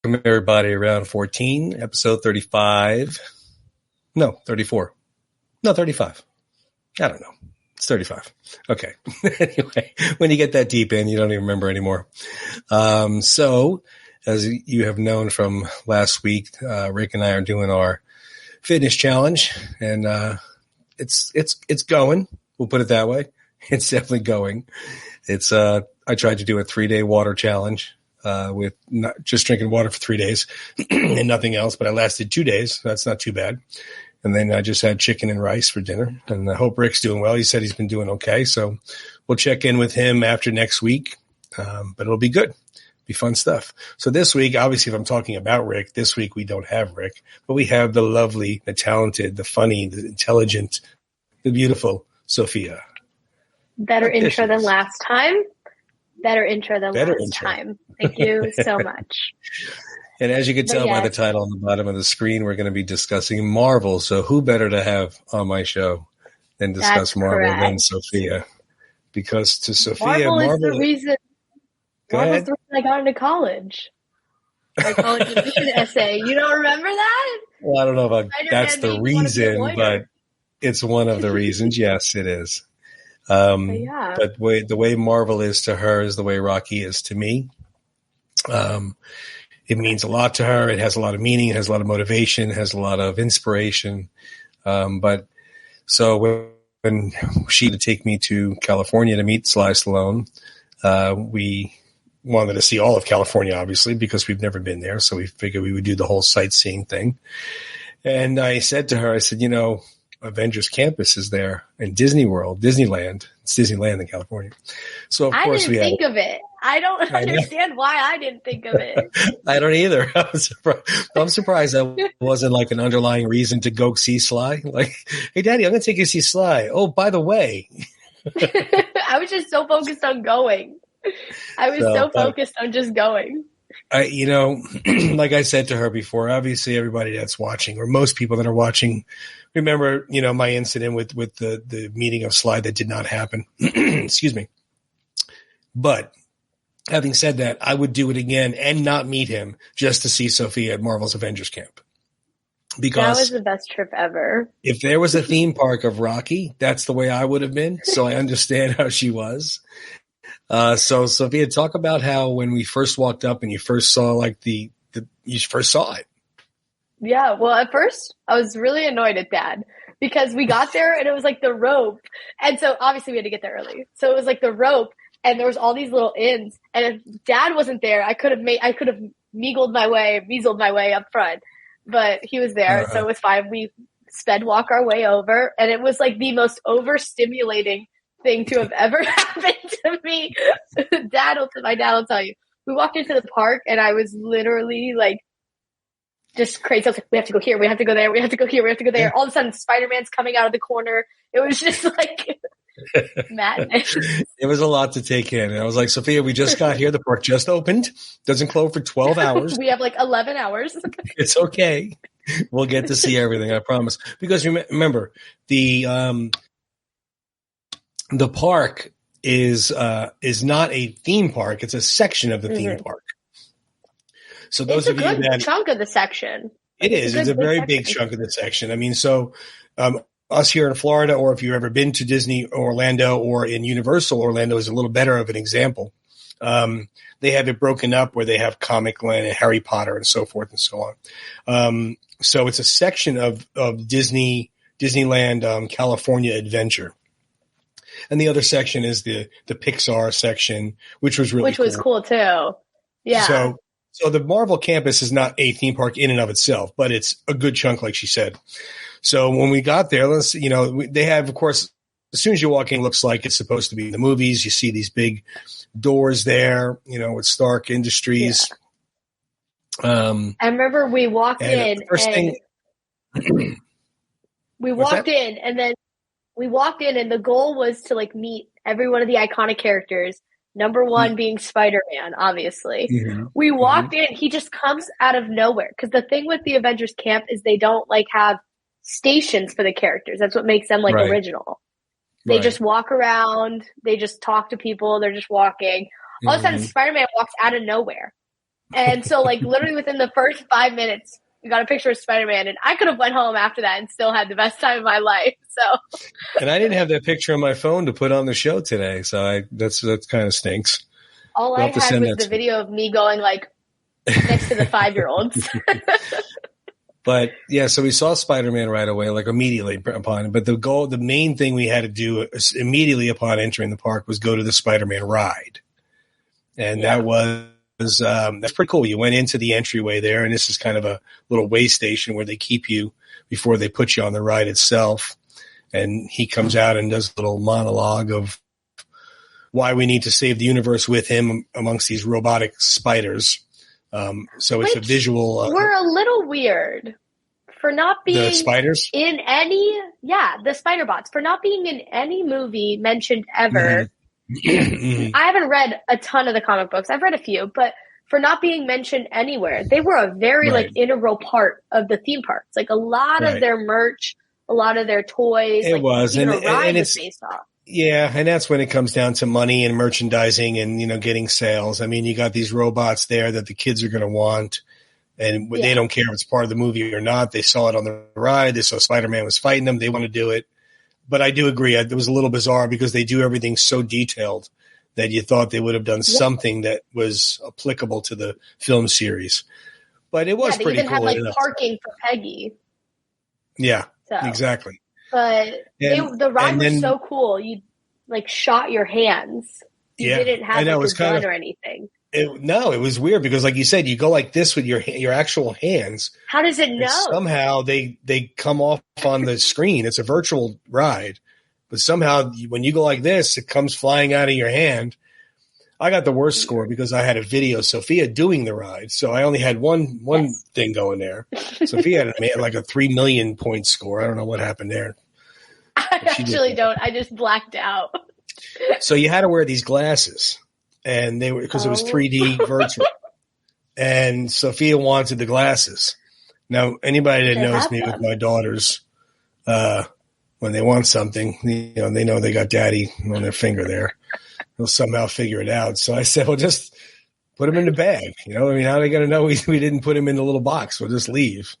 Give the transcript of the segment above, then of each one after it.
everybody around 14, episode 35. No, 34. No, 35. I don't know. It's 35. Okay. Anyway, when you get that deep in, you don't even remember anymore. So, as you have known from last week, Rick and I are doing our fitness challenge, and it's going. We'll put it that way. It's definitely going. It's I tried to do a 3-day water challenge with not just drinking water for 3 days and nothing else, but I lasted 2 days. That's not too bad. And then I just had chicken and rice for dinner. And I hope Rick's doing well. He said he's been doing okay. So we'll check in with him after next week. But it'll be good. Be fun stuff. So this week, obviously, if I'm talking about Rick, this week we don't have Rick, but we have the lovely, the talented, the funny, the intelligent, the beautiful Sophia. Better intro than last time. Better intro than last time. Thank you so much. And as you can tell by the title on the bottom of the screen, we're going to be discussing Marvel. So who better to have on my show than discuss Marvel than Sophia? Because to Sophia, Marvel is the reason I got into college. My college admission essay. You don't remember that? Well, I don't know about that's the reason, but it's one of the reasons. Yes, it is. But the way Marvel is to her is the way Rocky is to me. It means a lot to her. It has a lot of meaning. It has a lot of motivation. It has a lot of inspiration. But so when she would take me to California to meet Sly Stallone, we wanted to see all of California, obviously, because we've never been there. So we figured we would do the whole sightseeing thing. And I said to her, I said, Avengers Campus is there in Disney World, Disneyland. It's Disneyland in California. So of course we think of it. I don't understand why I didn't think of it. I don't either. I'm surprised that wasn't like an underlying reason to go see Sly. Like, hey, Daddy, I'm going to take you to see Sly. Oh, by the way. I was just so focused on going. I was so focused on just going. Like I said to her before, obviously everybody that's watching, or most people that are watching, remember, my incident with the meeting of Sly that did not happen. Excuse me. But having said that, I would do it again and not meet him just to see Sophia at Marvel's Avengers Camp. Because that was the best trip ever. If there was a theme park of Rocky, that's the way I would have been. So I understand how she was. So Sophia, talk about how when we first walked up and you first saw you first saw it. Yeah. Well, at first I was really annoyed at Dad because we got there and it was like the rope. And so obviously we had to get there early. So it was like the rope and there was all these little inns. And if Dad wasn't there, I could have measled my way up front, but he was there. So it was fine. We sped walk our way over and it was like the most overstimulating thing to have ever happened to me. My dad will tell you. We walked into the park and I was literally like just crazy. I was like, we have to go here, we have to go there, we have to go here, we have to go there. Yeah. All of a sudden Spider-Man's coming out of the corner. It was just like madness. It was a lot to take in. And I was like, Sophia, we just got here. The park just opened. Doesn't close for 12 hours. We have like 11 hours. It's okay. We'll get to see everything, I promise. Because remember, the park is not a theme park. It's a section of the theme park. So those of you that... It's a good chunk of the section. It is. It's a very big chunk of the section. I mean, so us here in Florida, or if you've ever been to Disney Orlando or in Universal Orlando is a little better of an example. They have it broken up where they have Comic Land and Harry Potter and so forth and so on. So it's a section of Disneyland California Adventure. And the other section is the Pixar section, which was really was cool too. Yeah. So the Marvel campus is not a theme park in and of itself, but it's a good chunk, like she said. So when we got there, they have, of course, as soon as you walk in, it looks like it's supposed to be in the movies. You see these big doors there, with Stark Industries. Yeah. I remember we walked in and the goal was to meet every one of the iconic characters. Number one being Spider-Man, obviously. Mm-hmm. We walked in, he just comes out of nowhere. Because the thing with the Avengers Camp is they don't have stations for the characters. That's what makes them original. They just walk around, they just talk to people, they're just walking. All of a sudden Spider-Man walks out of nowhere. And so, like, literally within the first 5 minutes, we got a picture of Spider-Man, and I could have went home after that and still had the best time of my life. So, and I didn't have that picture on my phone to put on the show today, so that's kind of stinks. all I had was the video of me going like next to the 5-year-olds. But yeah, so we saw Spider-Man right away, like immediately upon it. But the main thing we had to do immediately upon entering the park was go to the Spider-Man ride, and that was. That's pretty cool. You went into the entryway there, and this is kind of a little way station where they keep you before they put you on the ride itself. And he comes out and does a little monologue of why we need to save the universe with him amongst these robotic spiders. So it's a visual. We're a little weird for not being the spiders in any. Yeah, the spider bots for not being in any movie mentioned ever. Mm-hmm. I haven't read a ton of the comic books. I've read a few, but for not being mentioned anywhere, they were a very like integral part of the theme parks. Like a lot of their merch, a lot of their toys. It was, and it's based off. Yeah, and that's when it comes down to money and merchandising and getting sales. I mean, you got these robots there that the kids are going to want, and they don't care if it's part of the movie or not. They saw it on the ride. They saw Spider-Man was fighting them. They want to do it. But I do agree. It was a little bizarre because they do everything so detailed that you thought they would have done something that was applicable to the film series. But it was pretty cool. They even had parking for Peggy. Yeah, exactly. But the ride was so cool. You like shot your hands. You didn't have a gun or anything. It was weird because, like you said, you go like this with your actual hands. How does it know? Somehow they come off on the screen. It's a virtual ride, but somehow when you go like this, it comes flying out of your hand. I got the worst score because I had a video of Sophia doing the ride, so I only had one thing going there. Sophia had like a 3 million point score. I don't know what happened there. I actually don't. I just blacked out. So you had to wear these glasses. And they were because it was 3D virtual, and Sophia wanted the glasses. Now, anybody that knows me with my daughters, when they want something, they know they got daddy on their finger there. They'll somehow figure it out. So I said, well, just put them in the bag. How are they going to know we didn't put them in the little box? We'll just leave.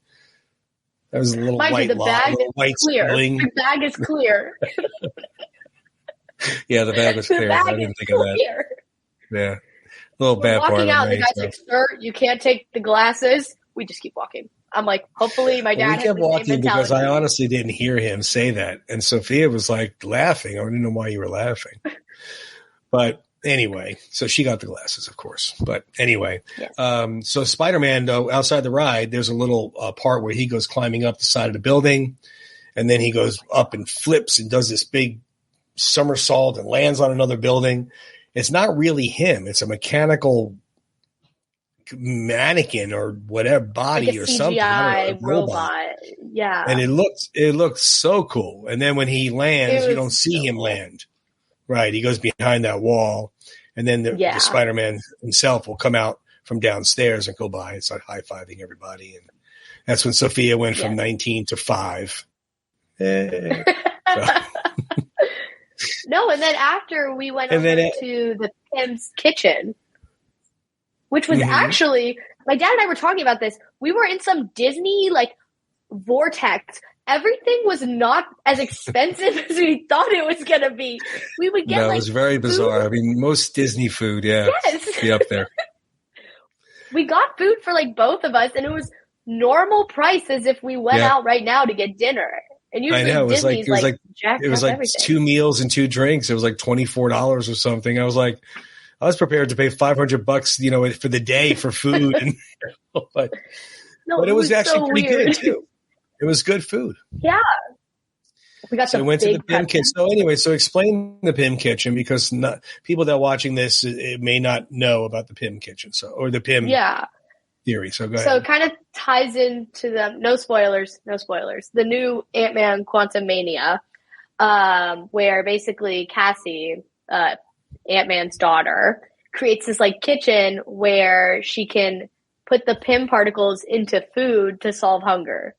That was a little white bling. The bag is clear. Yeah, the bag was clear. I didn't think of that. Yeah. A little bad part. Walking out, the guy's like, sir, you can't take the glasses. We just keep walking. I'm like, hopefully my dad we kept walking because I honestly didn't hear him say that. And Sophia was like laughing. I didn't know why you were laughing. But anyway, so she got the glasses, of course. But anyway, so Spider-Man, though, outside the ride, there's a little part where he goes climbing up the side of the building. And then he goes up and flips and does this big somersault and lands on another building. It's not really him. It's a mechanical mannequin or whatever body like or something. A robot. Yeah. And it looks so cool. And then when he lands, you don't see him land. Right. He goes behind that wall. And then the Spider-Man himself will come out from downstairs and go by and start high-fiving everybody. And that's when Sophia went from 19 to 5. No, and then after we went over to the Pim's kitchen, which was actually, my dad and I were talking about this. We were in some Disney like vortex. Everything was not as expensive as we thought it was going to be. We would get it was very bizarre. I mean, most Disney food, be up there. We got food for like both of us, and it was normal price as if we went out right now to get dinner. And usually I know Disney's it was like everything. 2 meals and 2 drinks. It was like $24 or something. I was prepared to pay $500, for the day for food. And, but it was actually pretty good too. It was good food. Yeah. We went to the Pim Kitchen. So anyway, explain the Pim Kitchen because people that are watching this it may not know about the Pim Kitchen. Or the Pim theory. So go ahead. So it kind of ties into no spoilers. The new Ant-Man Quantumania, where basically Cassie, Ant-Man's daughter, creates this like kitchen where she can put the Pym particles into food to solve hunger.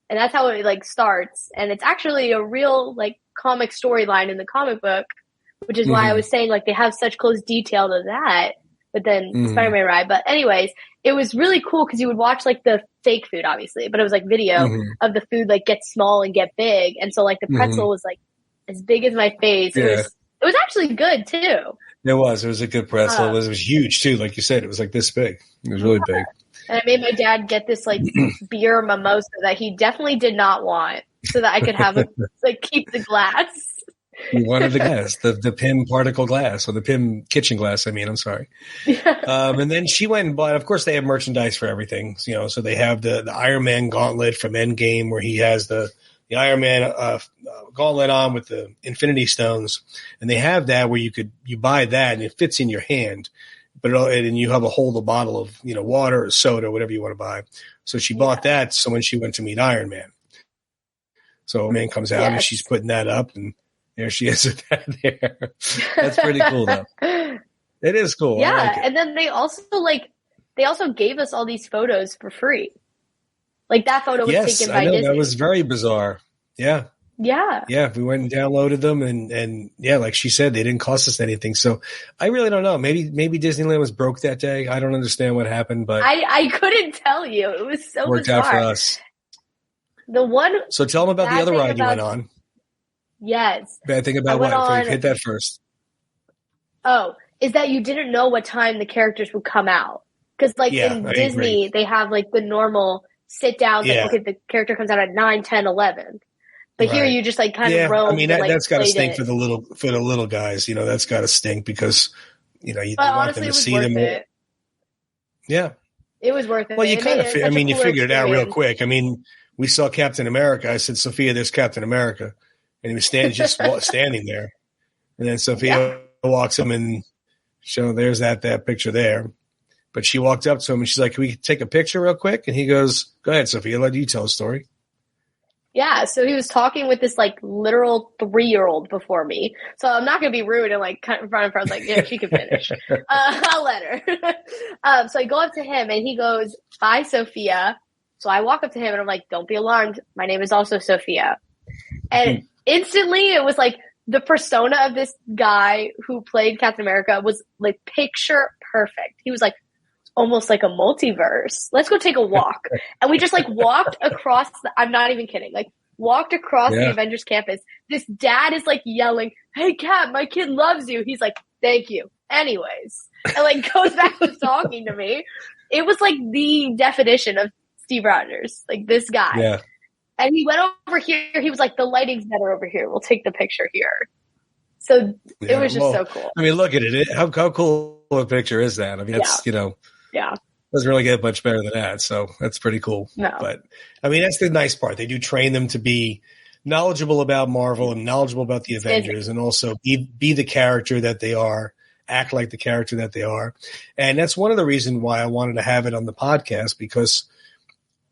And that's how it like starts. And it's actually a real like comic storyline in the comic book, which is why I was saying like they have such close detail to that. but then Spider-Man arrived. But anyways, it was really cool because you would watch like the fake food, obviously, but it was like video of the food like get small and get big. And so like the pretzel was like as big as my face. Yeah. It was actually good too. It was a good pretzel. It was huge too. Like you said, it was like this big. It was really big. And I made my dad get this like beer mimosa that he definitely did not want so that I could have like keep the glass. You wanted the glass, the PIM particle glass, or the PIM kitchen glass. I'm sorry. And then she went and bought, of course they have merchandise for everything, so they have the Iron Man gauntlet from Endgame where he has the Iron Man gauntlet on with the Infinity Stones. And they have that where you buy that and it fits in your hand, and you have a hold bottle of, water or soda, whatever you want to buy. So she bought that. So when she went to meet Iron Man, so Iron Man comes out and she's putting that up and there she is with that there. That's pretty cool, though. It is cool. Yeah, I like it. and then they also gave us all these photos for free. Like that photo was taken by Disney. That was very bizarre. Yeah. Yeah. Yeah, we went and downloaded them, and yeah, like she said, they didn't cost us anything. So I really don't know. Maybe Disneyland was broke that day. I don't understand what happened, but I couldn't tell you. It was so worked bizarre. out for us. So tell them about the other ride you went on. Yes. Bad thing about what? Hit that first. Oh, is that you didn't know what time the characters would come out. Because in Disney, they have like the normal sit down, okay, the character comes out at 9, 10, 11. But here you just like kind of roam. That's got to stink for the little guys. That's got to stink because, you want them to see them. Yeah. It was worth it. Well, you kind of, you figured it out real quick. We saw Captain America. I said, Sophia, there's Captain America. And he was standing there. And then Sophia walks him and there's that picture there. But she walked up to him and she's like, can we take a picture real quick? And he goes, go ahead, Sophia, let you tell a story. Yeah, so he was talking with this like literal 3-year-old before me. So I'm not going to be rude and like cut in front of her. I was like, yeah, she can finish. I'll let her. So I go up to him and he goes, bye, Sophia. So I walk up to him and I'm like, don't be alarmed. My name is also Sophia. And instantly it was like the persona of this guy who played Captain America was like picture perfect. He was like almost like a multiverse. Let's go take a walk. And we just like walked across I'm not even kidding. Like walked across the Avengers Campus. This dad is like yelling, hey Cap, my kid loves you. He's like, thank you. Anyways. And like goes back to talking to me. It was like the definition of Steve Rogers. Like this guy. Yeah. And he went over here. He was like, the lighting's better over here. We'll take the picture here. So it was just so cool. Look at it. How cool a picture is that? It's, doesn't really get much better than that. So that's pretty cool. No. But that's the nice part. They do train them to be knowledgeable about Marvel and knowledgeable about the Avengers and also be the character that they are, act like the character that they are. And that's one of the reasons why I wanted to have it on the podcast because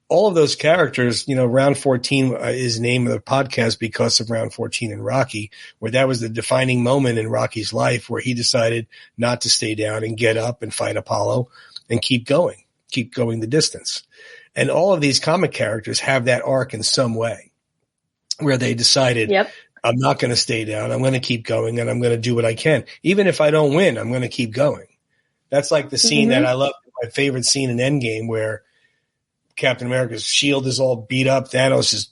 all of those characters, Round 14 is the name of the podcast because of Round 14 and Rocky, where that was the defining moment in Rocky's life where he decided not to stay down and get up and fight Apollo and keep going the distance. And all of these comic characters have that arc in some way where they decided, I'm not going to stay down. I'm going to keep going and I'm going to do what I can. Even if I don't win, I'm going to keep going. That's like the scene that I love, my favorite scene in Endgame where Captain America's shield is all beat up. Thanos is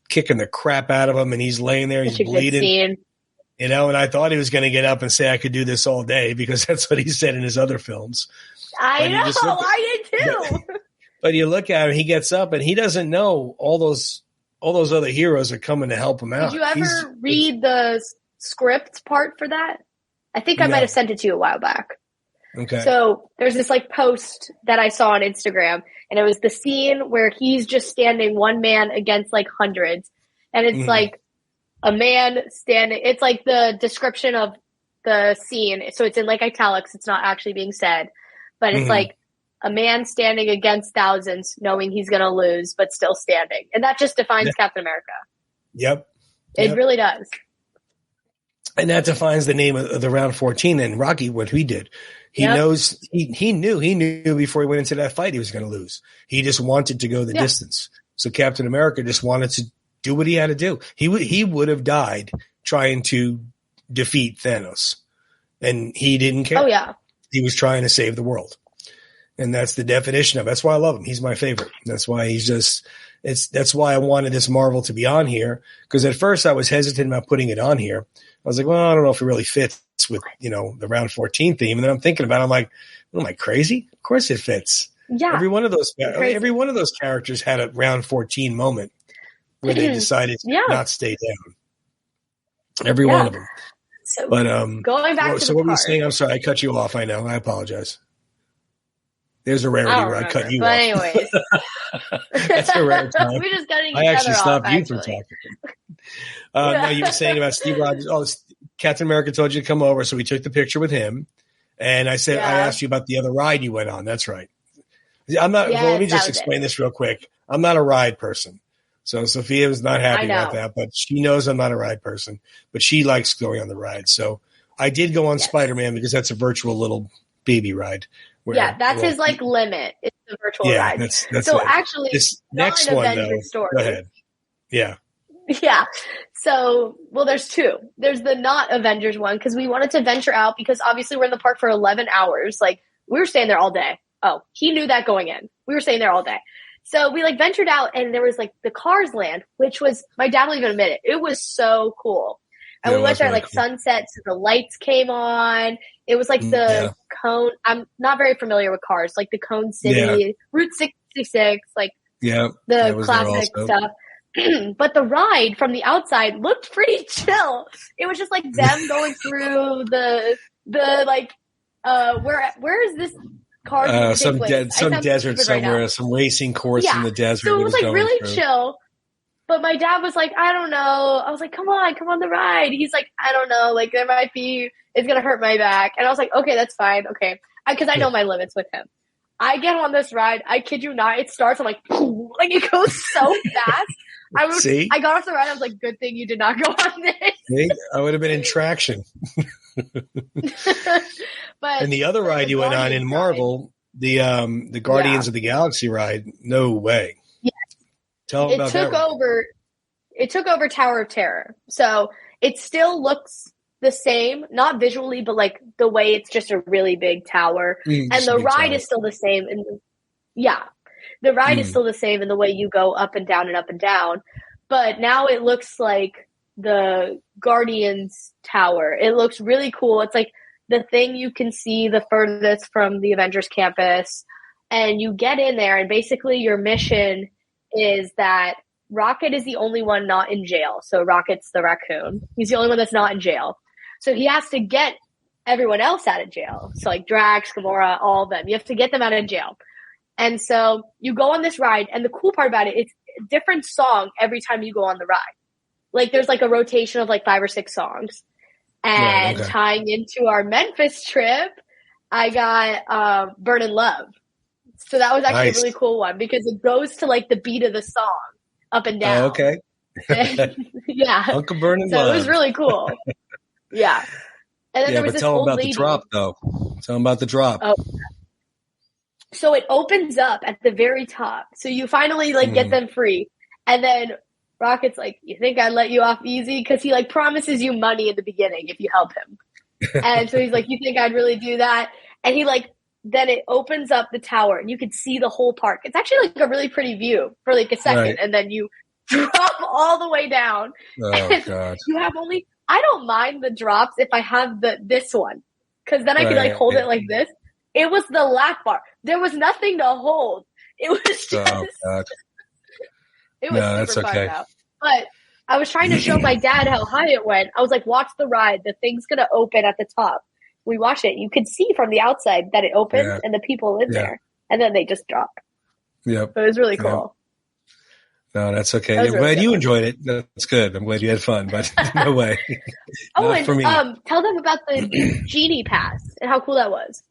kicking the crap out of him, and he's laying there. He's bleeding. And I thought he was going to get up and say, I could do this all day because that's what he said in his other films. I know. I did too. But you look at him, he gets up, and he doesn't know all those other heroes are coming to help him out. Did you ever read the script part for that? I think I might have sent it to you a while back. Okay. So there's this like post that I saw on Instagram, and it was the scene where he's just standing one man against like hundreds. And it's like a man standing, it's like the description of the scene. So it's in like italics. It's not actually being said, but it's like a man standing against thousands knowing he's going to lose, but still standing. And that just defines Captain America. Yep. It really does. And that defines the name of the Round 14 and Rocky, what he did. He knows, he knew before he went into that fight he was going to lose. He just wanted to go the distance. So Captain America just wanted to do what he had to do. He would have died trying to defeat Thanos. And he didn't care. Oh, yeah. he was trying to save the world. And that's the definition of it. That's why I love him. He's my favorite. That's why that's why I wanted this Marvel to be on here. Because at first I was hesitant about putting it on here. I was like, well, I don't know if it really fits with, the round 14 theme. And then I'm thinking about it. I'm like, am I crazy? Of course it fits. Yeah. Every one of those characters had a round 14 moment where they decided to not stay down. Every one of them. So, but going back to what were you saying? I'm sorry, I cut you off. I know. I apologize. There's a rarity where I cut you off. But anyways. That's a rare time. We're just cutting each I actually other stopped off, you from talking. No, you were saying about Steve Rogers. Oh, Captain America told you to come over, so we took the picture with him. And I said, I asked you about the other ride you went on. That's right. I'm not. Well, let me just explain this real quick. I'm not a ride person. So Sophia was not happy about that, but she knows I'm not a ride person. But she likes going on the ride. So I did go on Spider-Man because that's a virtual little baby ride. That's his limit. It's the virtual ride. That's so it. Actually, this next one though. Story. Go ahead. Yeah. Yeah. So, there's two. There's the not Avengers one because we wanted to venture out because obviously we're in the park for 11 hours. Like we were staying there all day. Oh, he knew that going in. We were staying there all day. So we ventured out and there was the Cars Land, which was, my dad will even admit it. It was so cool. And we went there at sunset, so the lights came on. It was the Cone. I'm not very familiar with cars, the Cone City, Route 66, the classic stuff. But the ride from the outside looked pretty chill. It was just them going through where is this car? Some desert somewhere, some racing course in the desert. So it was really chill. But my dad was like, I don't know. I was like, come on the ride. He's like, I don't know. There might be, it's going to hurt my back. And I was like, okay, that's fine. Okay. Because I know my limits with him. I get on this ride. I kid you not. It starts. I'm like, it goes so fast. I got off the ride. I was like, good thing you did not go on this. See? I would have been in traction. And the other ride you went on in Marvel, the Guardians of the Galaxy ride, no way. Tell them about that. It took over Tower of Terror. So it still looks the same, not visually, but the way it's just a really big tower. And the ride is still the same. The ride is still the same in the way you go up and down and up and down. But now it looks like the Guardians Tower. It looks really cool. It's the thing you can see the furthest from the Avengers Campus. And you get in there and basically your mission is that Rocket is the only one not in jail. So Rocket's the raccoon. He's the only one that's not in jail. So he has to get everyone else out of jail. So Drax, Gamora, all of them. You have to get them out of jail. And so you go on this ride. And the cool part about it, it's a different song every time you go on the ride. There's a rotation of 5 or 6 songs. And tying into our Memphis trip, I got Burnin' Love. So that was actually a really cool one because it goes to the beat of the song up and down. Oh, okay. Yeah. Uncle Burnin' So Love. it was really cool. Yeah. And then there was this tell old them about lady. The drop, though. Tell them about the drop. Oh. So it opens up at the very top. So you finally get them free. And then Rocket's like, you think I'd let you off easy? Because he promises you money in the beginning if you help him. And so he's like, you think I'd really do that? And he then it opens up the tower and you can see the whole park. It's actually a really pretty view for a second. Right. And then you drop all the way down. Oh, God. You have I don't mind the drops if I have this one. Cause then I can hold it like this. It was the lap bar. There was nothing to hold. It was just, it was super fun though. But I was trying to show my dad how high it went. I was like, watch the ride. The thing's going to open at the top. We watched it. You could see from the outside that it opened and the people in there. And then they just drop. Yep. So it was really cool. No, that's okay. I'm glad you enjoyed it. That's good. I'm glad you had fun, but no way. And for me. Tell them about the Genie Pass and how cool that was.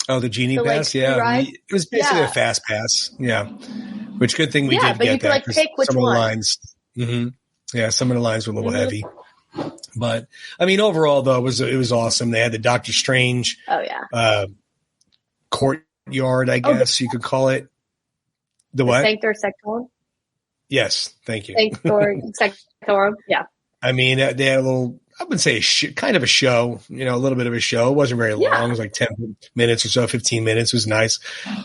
Oh, the Genie Pass? Yeah. It was basically a fast pass. Yeah. Which good thing we did but get you could, that. pick which some one. of the lines. Mm-hmm. Yeah, some of the lines were a little heavy. But, overall, though, it was awesome. They had the Doctor Strange courtyard, I guess you could call it. The what? Sanctor Sectorum? Yes, thank you. Sectorum, yeah. They had a little, I would say kind of a show, a little bit of a show. It wasn't very long. It was like 10 minutes or so, 15 minutes. It was nice.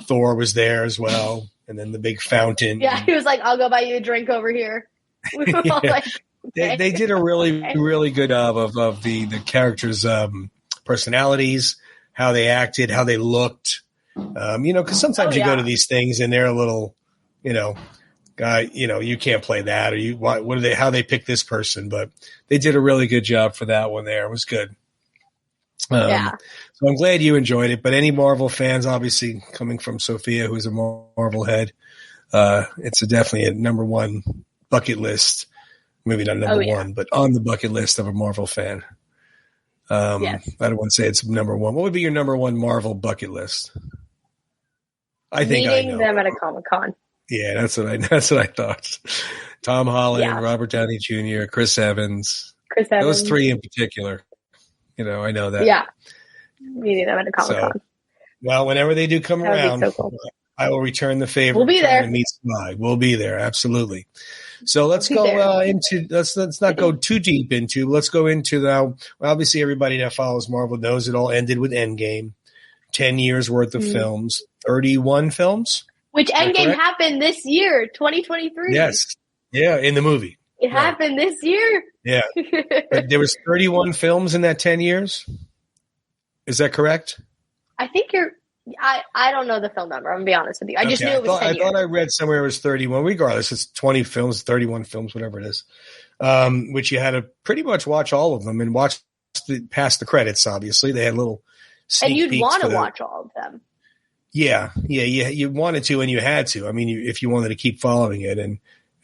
Thor was there as well. And then the big fountain. Yeah, he was like, I'll go buy you a drink over here. We were all like, okay. They did a really, really good job of the characters' personalities, how they acted, how they looked. Because sometimes you go to these things and they're a little, you can't play that, or how they pick this person, but they did a really good job for that one there. It was good. So I'm glad you enjoyed it, but any Marvel fans, obviously coming from Sophia, who's a Marvel head, it's definitely a number one bucket list, maybe not number one, but on the bucket list of a Marvel fan. I don't want to say it's number one. What would be your number one Marvel bucket list? I think meeting I know. them at a Comic-Con. Yeah, that's what I thought. Tom Holland, Robert Downey Jr., Chris Evans. Those three in particular. I know that. Yeah. Meeting them at a Comic-Con. So, well, whenever they do come around, so cool. I will return the favor. We'll be there. To meet Sly. We'll be there, absolutely. So let's go let's not go too deep into. Let's go into now. Obviously, everybody that follows Marvel knows it all ended with Endgame. 10 years worth of films, 31 films. Which Endgame happened this year, 2023. Yes. Yeah, in the movie. It happened this year. Yeah. There was 31 films in that 10 years. Is that correct? I think I don't know the film number. I'm going to be honest with you. I just knew it was 10 years. I thought I read somewhere it was 31. Regardless, it's 20 films, 31 films, whatever it is. Which you had to pretty much watch all of them and watch past the credits, obviously. They had little sneak and you'd want to watch all of them. Yeah. You wanted to and you had to. I mean, if you wanted to keep following it.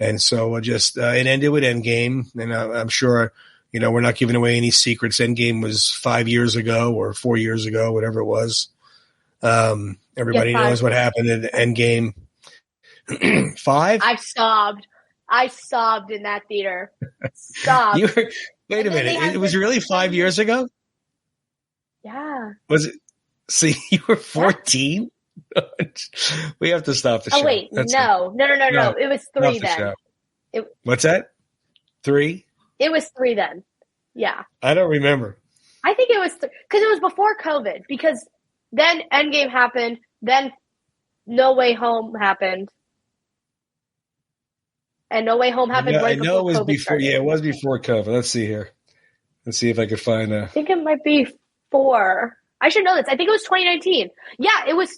And so it ended with Endgame. And I'm sure, we're not giving away any secrets. Endgame was 5 years ago or 4 years ago, whatever it was. Everybody knows what happened in Endgame. 5? I sobbed in that theater. Sobbed. Wait a minute. It was really 5 years ago? Yeah. Was it? See, you were 14? We have to stop the show. Oh, wait. No. It was 3 then. What's that? 3? It was 3 then. Yeah. I don't remember. I think it was because it was before COVID, because then Endgame happened, then No Way Home happened. And No Way Home happened right before COVID. I know it was before. Yeah, it was before COVID. Let's see here. Let's see if I could find I think it might be 4. I should know this. I think it was 2019. Yeah, it was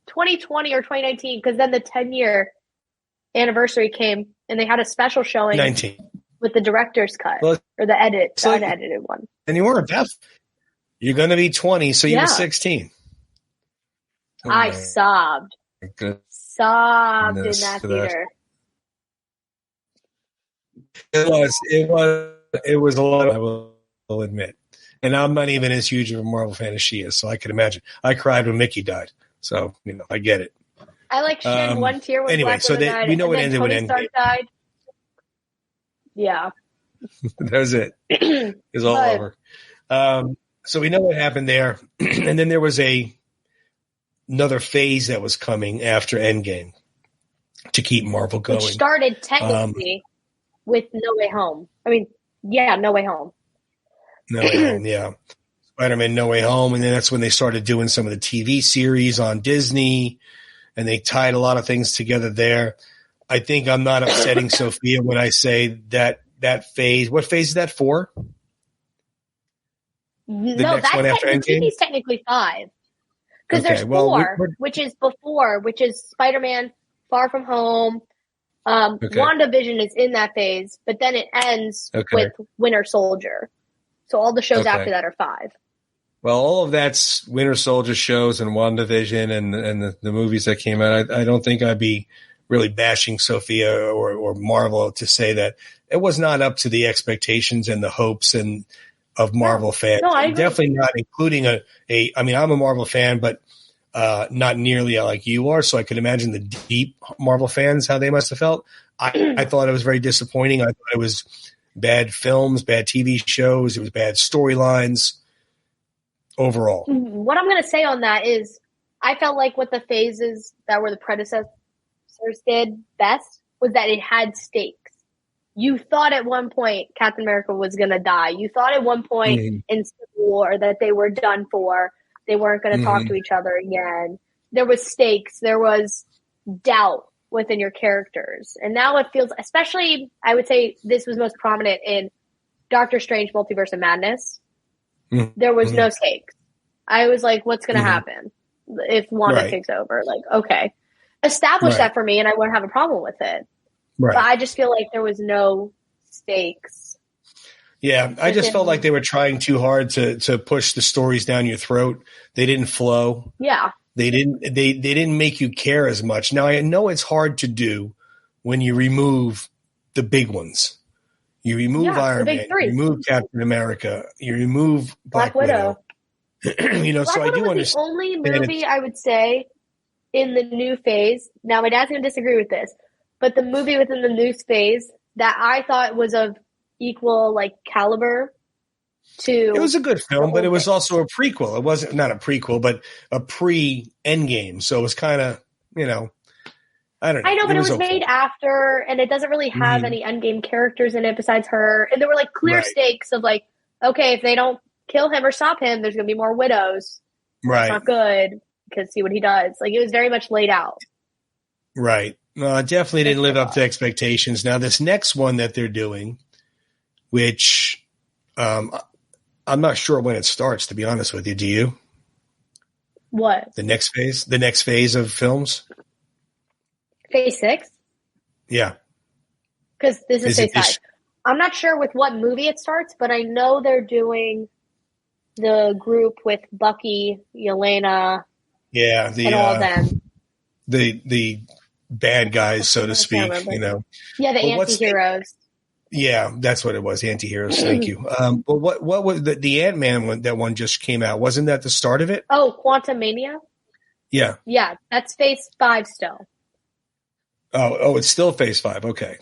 2020 or 2019, because then the 10-year anniversary came and they had a special showing 19 with the director's cut or the unedited one. And you weren't deaf. You're going to be 20, so you were 16. Oh, I sobbed. Sobbed in that theater. It was a lot, I will admit. And I'm not even as huge of a Marvel fan as she is, so I can imagine. I cried when Mickey died, so I get it. I shed one tear when Black Widow died. We know it ended with Endgame. Died. Yeah, that was it. It's all over. So we know what happened there, and then there was another phase that was coming after Endgame to keep Marvel going. Which started technically with No Way Home. I mean, No Way Home. No Way Home, yeah. Spider-Man No Way Home, and then that's when they started doing some of the TV series on Disney, and they tied a lot of things together there. I think I'm not upsetting Sophia when I say that phase. What phase is that for? TV's technically 5. Because there's 4, which is before, which is Spider-Man Far From Home. WandaVision is in that phase, but then it ends with Winter Soldier. So all the shows after that are 5. Well, all of that's Winter Soldier shows and WandaVision and the movies that came out. I don't think I'd be really bashing Sophia or Marvel to say that it was not up to the expectations and the hopes of Marvel fans. No, definitely not including I mean, I'm a Marvel fan, but not nearly like you are. So I could imagine the deep Marvel fans, how they must have felt. I thought it was very disappointing. I thought it was bad films, bad TV shows. It was bad storylines overall. What I'm going to say on that is I felt like what the phases that were the predecessors did best was that it had stakes. you thought at one point Captain America was going to die. You thought at one point in Civil War that they were done for. They weren't going to talk to each other again. There was stakes. There was doubt within your characters. And now it feels, especially, I would say this was most prominent in Doctor Strange Multiverse of Madness. There was no stakes. I was like, what's going to happen if Wanda takes over? Like, okay. Establish that for me and I wouldn't have a problem with it. Right. But I just feel like there was no stakes. Yeah, I just felt like they were trying too hard to push the stories down your throat. They didn't flow. Yeah. They didn't make you care as much. Now I know it's hard to do when you remove the big ones. You remove Iron Man, you remove Captain America, you remove Black Widow. Black so I do was understand. The only movie I would say in the new phase. Now my dad's going to disagree with this, but the movie within the new phase that I thought was of equal caliber to. It was a good film, but it was also a prequel. It wasn't not a prequel, but a pre-Endgame. So it was kind of, I don't know. I know, but it was made after, and it doesn't really have any Endgame characters in it besides her. And there were clear stakes of okay, if they don't kill him or stop him, there's going to be more widows. Right. It's not good because see what he does. It was very much laid out. Right. No, it definitely didn't live up to expectations. Now this next one that they're doing, which I'm not sure when it starts, to be honest with you. Do you? What? The next phase of films? Phase 6? Yeah. Because this is phase 5. I'm not sure with what movie it starts, but I know they're doing the group with Bucky, Yelena, and all of them. The bad guys, so to speak, Yeah, the anti-heroes. Yeah, that's what it was, anti-heroes. Thank you. But what was the Ant-Man one? That one just came out. Wasn't that the start of it? Oh, Quantumania? Yeah. Yeah, that's phase 5 still. Oh, it's still phase 5. Okay.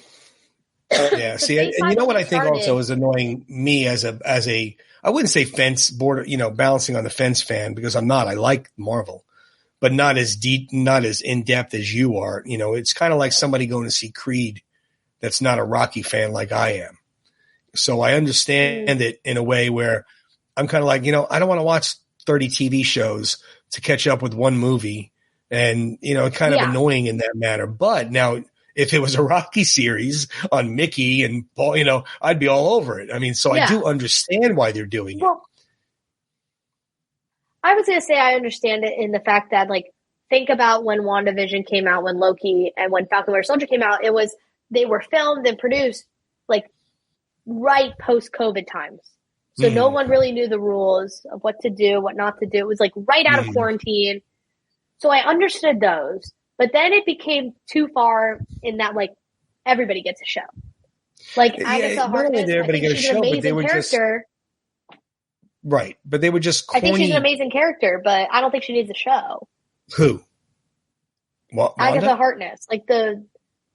Yeah. See, and you know what I think also is annoying me as a I wouldn't say fence border, balancing on the fence fan, because I'm not. I like Marvel, but not as deep, not as in depth as you are. It's kind of like somebody going to see Creed that's not a Rocky fan like I am. So I understand it in a way where I'm kind of like, I don't want to watch 30 TV shows to catch up with one movie, and kind of annoying in that manner. But now, if it was a Rocky series on Mickey and Paul, I'd be all over it. I mean, so I do understand why they're doing it. I was going to say I understand it in the fact that, think about when WandaVision came out, when Loki and when Falcon Winter Soldier came out, they were filmed and produced right post-COVID times. So no one really knew the rules of what to do, what not to do. It was right out of quarantine. So I understood those. But then it became too far in that, everybody gets a show. Agatha Harkness, everybody gets a show, but they were character. Right. But they were just corny. I think she's an amazing character, but I don't think she needs a show. Who? What, Agatha Harkness.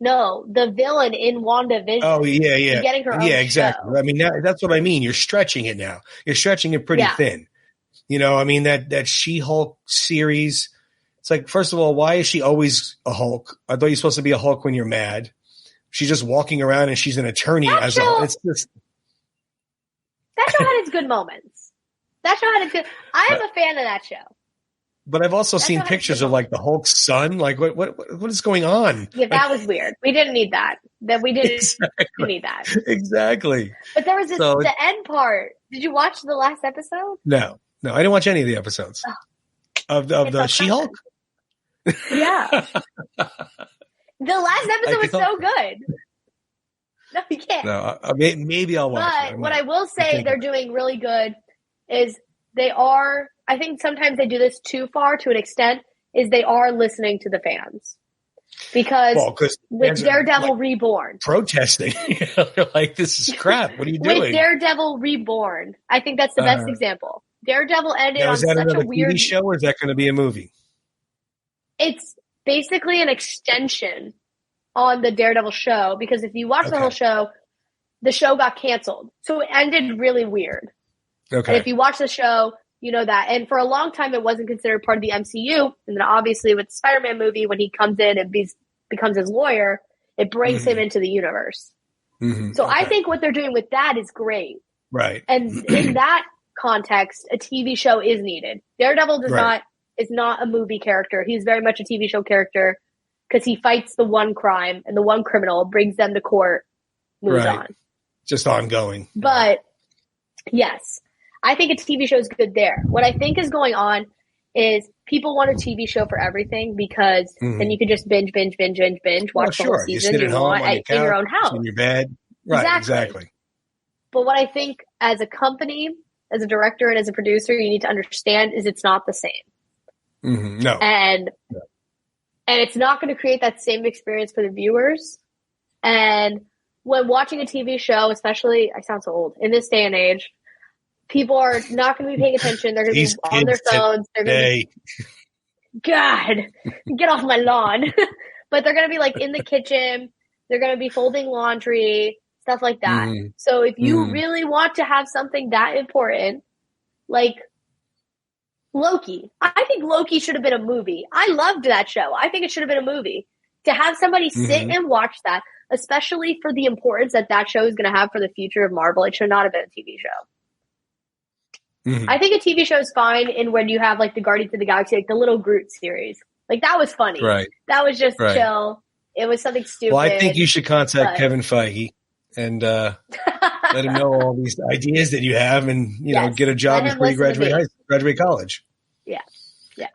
The villain in WandaVision. Oh, yeah. Getting her own exactly. show. I mean, that's what I mean. You're stretching it now. You're stretching it pretty thin. That She-Hulk series. It's first of all, why is she always a Hulk? I thought you're supposed to be a Hulk when you're mad. She's just walking around and she's an attorney that show had its good moments. That show had its good. I am a fan of that show. But I've also seen pictures of the Hulk's son. What is going on? Yeah, that was weird. We didn't need that. We didn't need that. Exactly. But there was the end part. Did you watch the last episode? No, I didn't watch any of the episodes of the She-Hulk. Yeah. The last episode was so good. No, you can't. No, maybe I'll watch it. But what I will say they're doing really good is I think sometimes they do this too far to an extent, is they are listening to the fans. Because with Daredevil Reborn. Protesting. They're this is crap. What are you doing? With Daredevil Reborn, I think that's the best example. Daredevil ended on such a weird... TV show, or is that going to be a movie? It's basically an extension on the Daredevil show, because if you watch the whole show, the show got canceled. So it ended really weird. Okay. And if you watch the show, you know that. And for a long time, it wasn't considered part of the MCU. And then obviously with the Spider-Man movie, when he comes in and becomes his lawyer, it brings him into the universe. So I think what they're doing with that is great. Right. And in that context, a TV show is needed. Daredevil is not a movie character. He's very much a TV show character because he fights the one crime and the one criminal, brings them to court, moves on. Just ongoing. But yes, I think a TV show is good there. What I think is going on is people want a TV show for everything because then you can just binge, watch the whole season you want in your own house. In your bed. Right, exactly. But what I think as a company, as a director, and as a producer, you need to understand is it's not the same. No. And it's not going to create that same experience for the viewers. And when watching a TV show, especially, I sound so old, in this day and age, people are not going to be paying attention. They're going to be on their phones. They're going to be, God, get off my lawn. But they're going to be like in the kitchen. They're going to be folding laundry, stuff like that. So if you really want to have something that important, like Loki, I think Loki should have been a movie. I loved that show. I think it should have been a movie. To have somebody sit and watch that, especially for the importance that show is going to have for the future of Marvel, it should not have been a TV show. I think a TV show is fine in when you have like the Guardians of the Galaxy, like the little Groot series. Like that was funny. Right. That was just chill. It was something stupid. Well, I think you should contact Kevin Feige and let him know all these ideas that you have and, you know, get a job before you graduate college. Yeah. Yeah.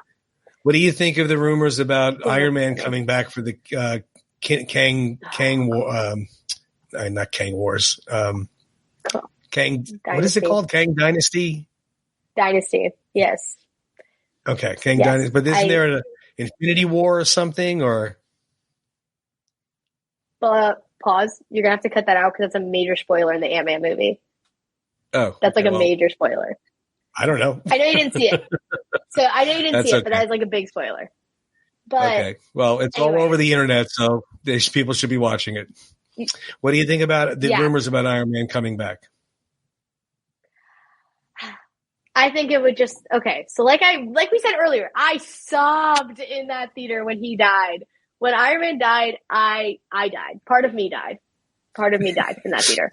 What do you think of the rumors about Iron Man coming back for the not Kang Wars. Kang, Dynasty. What is it called? Kang Dynasty? Dynasty, yes. Okay, Kang Dynasty. But isn't there an Infinity War or something? Or pause. You're going to have to cut that out because that's a major spoiler in the Ant-Man movie. Oh. That's like a major spoiler. I don't know. I know you didn't see it. But that is like a big spoiler. But okay. Well, it's all over the internet, so people should be watching it. What do you think about the rumors about Iron Man coming back? I think it would just so like we said earlier, I sobbed in that theater when he died. When Iron Man died, I died. Part of me died. Part of me died in that theater.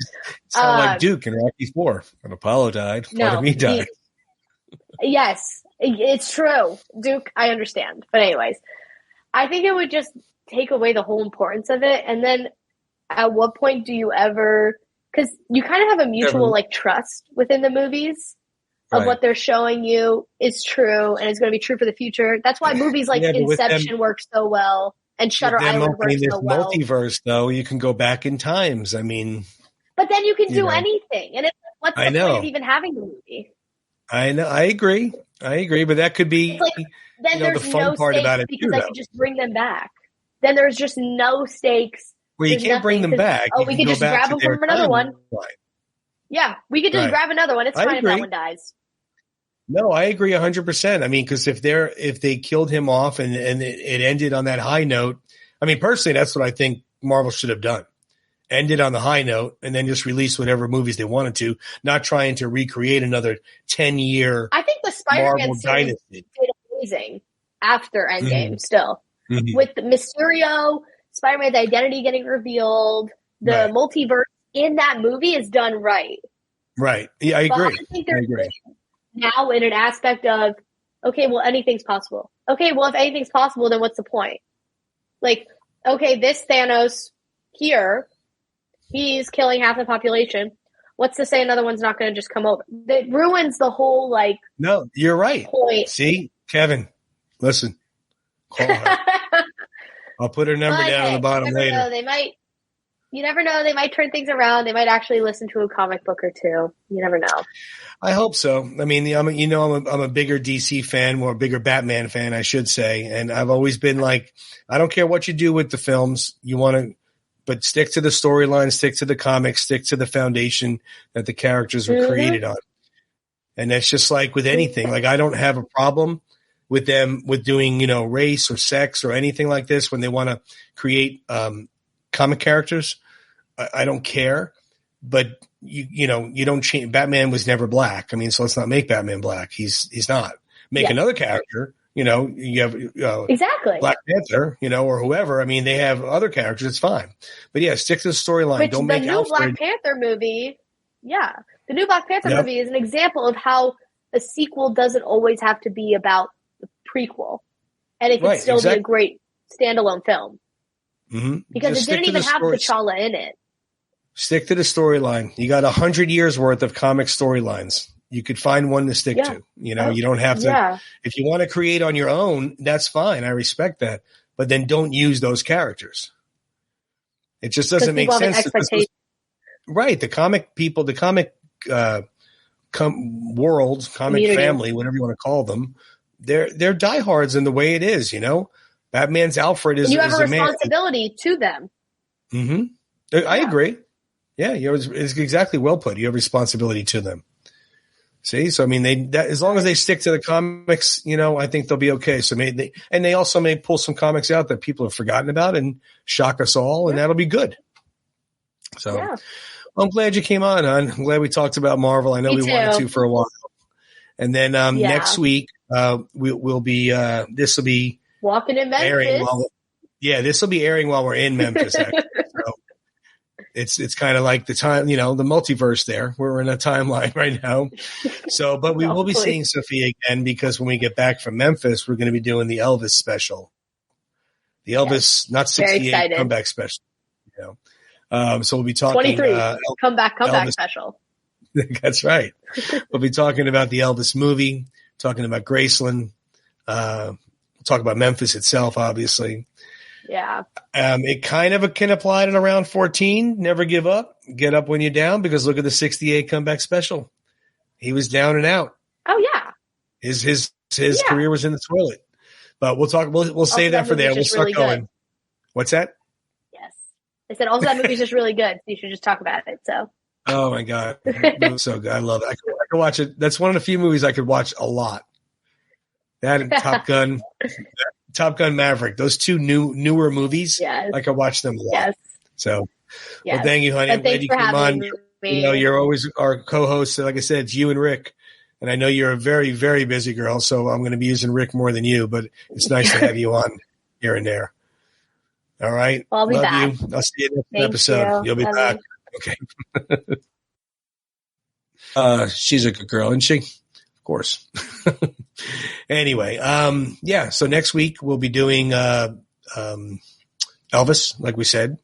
Sound like Duke in Rocky IV. When Apollo died, part of me died. Yes, it's true. Duke, I understand. But anyways, I think it would just take away the whole importance of it. And then at what point do you ever, because you kind of have a mutual like trust within the movies of what they're showing you is true and it's going to be true for the future. That's why movies like Inception work so well and Shutter Island works so well. Multiverse, though, you can go back in times. I mean, but then you can do anything, and it's what's the point of even having the movie? I know. I agree. But that could be then there's the fun part about it because I could just bring them back. Then there's just no stakes. Well, you can't bring them back. We could just grab them from another one. Yeah, we could just grab another one. It's fine if that one dies. No, I agree 100%. I mean, because if they killed him off and it ended on that high note, I mean, personally, that's what I think Marvel should have done. Ended on the high note and then just release whatever movies they wanted to, not trying to recreate another 10-year. I think the Spider-Man series did amazing after Endgame still. With the Mysterio, Spider-Man's identity getting revealed, the multiverse in that movie is done right. Right. Yeah, I agree. I think they're now in an aspect of, okay, well, anything's possible. Okay, well, if anything's possible, then what's the point? Like, okay, this Thanos here, he's killing half the population. What's to say another one's not going to just come over? It ruins the whole, like... No, you're right. Point. See? Kevin, listen. Call her. I'll put her number down on the bottom later. You never know. They might turn things around. They might actually listen to a comic book or two. You never know. I hope so. I mean, I'm a bigger DC fan, more bigger Batman fan, I should say. And I've always been like, I don't care what you do with the films. You want to, but stick to the storyline, stick to the comics, stick to the foundation that the characters were created on. And that's just like with anything. Like, I don't have a problem with them with doing, race or sex or anything like this when they want to create comic characters. I don't care, but you don't change. Batman was never black. I mean, so let's not make Batman black. He's not. Make another character You know, you have exactly Black Panther, you know, or whoever. I mean, they have other characters. It's fine. But yeah, stick to the storyline. Don't make the new Black Panther movie. Yeah, the new Black Panther movie is an example of how a sequel doesn't always have to be about the prequel, and it can still be a great standalone film. Mm-hmm. Because it didn't even have T'Challa in it. Stick to the storyline. You got 100 years worth of comic storylines. You could find one to stick to. You know, you don't have to. Yeah. If you want to create on your own, that's fine. I respect that. But then don't use those characters. It just doesn't make sense. Right. The comic people, the comic world, comic community. Family, whatever you want to call them, they're diehards in the way it is, you know? Batman's Alfred is, you have a responsibility to them. Mm-hmm. I agree. Yeah, it's exactly well put. You have responsibility to them. See, so I mean, as long as they stick to the comics, you know, I think they'll be okay. So they also may pull some comics out that people have forgotten about and shock us all, and that'll be good. So, well, I'm glad you came on, hon. I'm glad we talked about Marvel. I know we wanted to for a while. And then next week, we'll be this will be walking in Memphis. This will be airing while we're in Memphis. Actually. So it's kind of like the time, you know, the multiverse there. We're in a timeline right now. So, but we will be seeing Sophia again because when we get back from Memphis, we're going to be doing the Elvis special. The Elvis, not 68 comeback special. You know, so we'll be talking 23 comeback special. That's right. We'll be talking about the Elvis movie, talking about Graceland, talk about Memphis itself, obviously. Yeah. It kind of can apply to around 14. Never give up. Get up when you're down, because look at the 68 comeback special. He was down and out. Oh yeah. His career was in the toilet. But we'll talk. We'll save that for there. We'll start really going. Good. What's that? Yes. I said also that movie's just really good. You should just talk about it. So. Oh my God. It was so good. I love it. I could watch it. That's one of the few movies I could watch a lot. That and Top Gun Maverick, those two newer movies. Yes. I could watch them a lot. Yes. So, well, thank you, honey. I'm glad you came on. Me. You know, you're always our co-host. Like I said, it's you and Rick. And I know you're a very, very busy girl, so I'm going to be using Rick more than you, but it's nice to have you on here and there. All right. Well, I'll be back. You. I'll see you next episode. You'll be back. Okay. She's a good girl, isn't she? Of course. Anyway, so next week we'll be doing Elvis, like we said,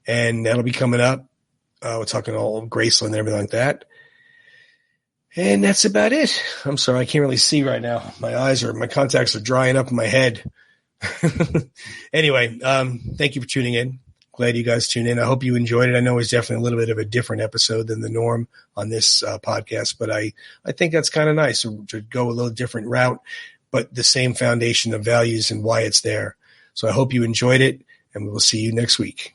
and that'll be coming up. We're talking all Graceland and everything like that. And that's about it. I'm sorry, I can't really see right now. My contacts are drying up in my head. Anyway, thank you for tuning in. Glad you guys tuned in. I hope you enjoyed it. I know it's definitely a little bit of a different episode than the norm on this podcast, but I think that's kind of nice to go a little different route, but the same foundation of values and why it's there. So I hope you enjoyed it, and we will see you next week.